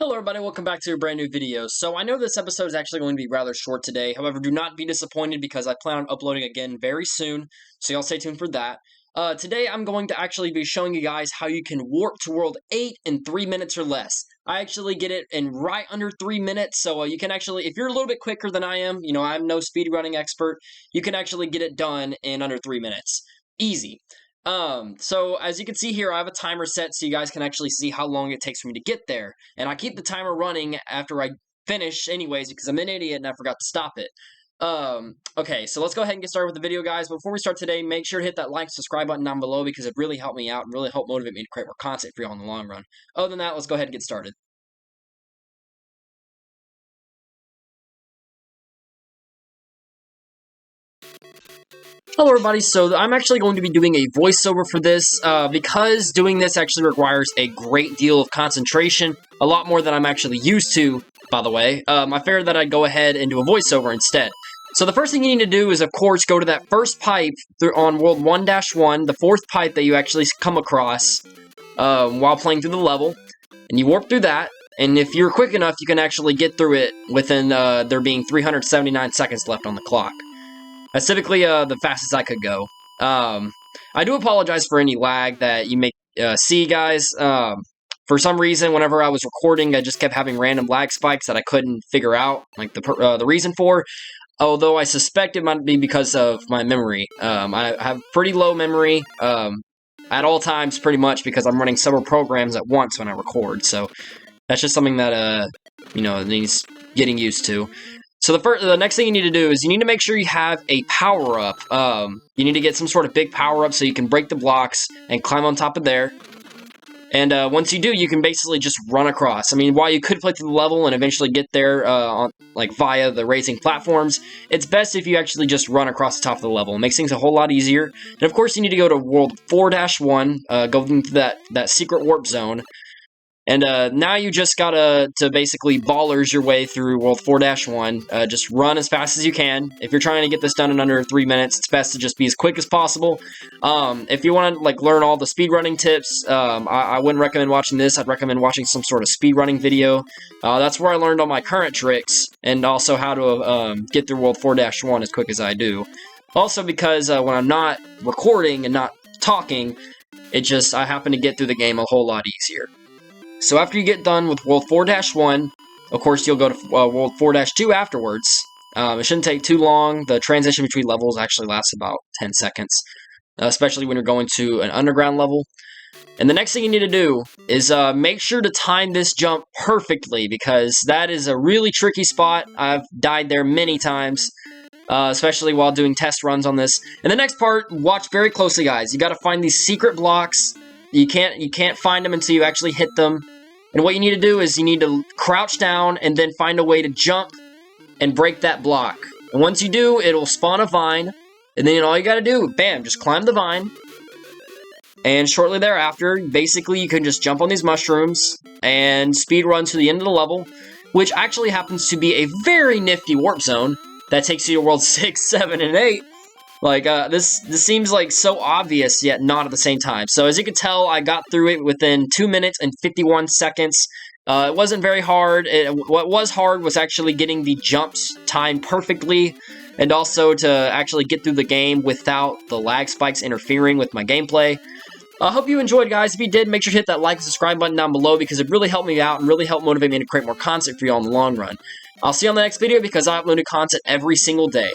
Hello everybody, welcome back to a brand new video. So I know this episode is actually going to be rather short today, however do not be disappointed because I plan on uploading again very soon, so y'all stay tuned for that. Today I'm going to actually be showing you guys how you can warp to World 8 in 3 minutes or less. I actually get it in right under 3 minutes, so you can actually, if you're a little bit quicker than I am, you know, I'm no speedrunning expert, you can actually get it done in under 3 minutes. Easy. So as you can see here, I have a timer set so you guys can actually see how long it takes for me to get there. And I keep the timer running after I finish anyways because I'm an idiot and I forgot to stop it. Okay, so let's go ahead and get started with the video, guys. Before we start today, make sure to hit that like, subscribe button down below because it really helped me out and really helped motivate me to create more content for y'all in the long run. Other than that, let's go ahead and get started. Hello everybody, so I'm actually going to be doing a voiceover for this, because doing this actually requires a great deal of concentration, a lot more than I'm actually used to, by the way. I figured that I'd go ahead and do a voiceover instead. So the first thing you need to do is, of course, go to that first pipe on World 1-1, the fourth pipe that you actually come across while playing through the level, and you warp through that. And if you're quick enough, you can actually get through it within there being 379 seconds left on the clock. That's typically the fastest I could go. I do apologize for any lag that you may see, guys. For some reason, whenever I was recording, I just kept having random lag spikes that I couldn't figure out, like the reason for. Although I suspect it might be because of my memory. I have pretty low memory at all times, pretty much, because I'm running several programs at once when I record. So that's just something that you know, needs getting used to. So the next thing you need to do is you need to make sure you have a power-up. You need to get some sort of big power-up so you can break the blocks and climb on top of there. And once you do, you can basically just run across. I mean, while you could play through the level and eventually get there via the raising platforms, it's best if you actually just run across the top of the level. It makes things a whole lot easier. And of course, you need to go to World 4-1, go into that secret warp zone. And now you just gotta basically ballers your way through World 4-1. Just run as fast as you can. If you're trying to get this done in under 3 minutes, it's best to just be as quick as possible. If you want to learn all the speedrunning tips, I wouldn't recommend watching this. I'd recommend watching some sort of speedrunning video. That's where I learned all my current tricks, and also how to get through World 4-1 as quick as I do. Also because when I'm not recording and not talking, I happen to get through the game a whole lot easier. So after you get done with World 4-1, of course you'll go to World 4-2 afterwards. It shouldn't take too long. The transition between levels actually lasts about 10 seconds, especially when you're going to an underground level. And the next thing you need to do is make sure to time this jump perfectly, because that is a really tricky spot. I've died there many times, especially while doing test runs on this. And the next part, watch very closely, guys. You got to find these secret blocks. You can't find them until you actually hit them. And what you need to do is you need to crouch down and then find a way to jump and break that block. And once you do, it'll spawn a vine. And then all you gotta do, bam, just climb the vine. And shortly thereafter, basically you can just jump on these mushrooms and speed run to the end of the level, which actually happens to be a very nifty warp zone that takes you to World 6, 7, and 8. This seems like so obvious, yet not at the same time. So as you can tell, I got through it within 2 minutes and 51 seconds. It wasn't very hard. What was hard was actually getting the jumps timed perfectly, and also to actually get through the game without the lag spikes interfering with my gameplay. I hope you enjoyed, guys. If you did, make sure to hit that like and subscribe button down below because it really helped me out and really helped motivate me to create more content for you all in the long run. I'll see you on the next video because I upload new content every single day.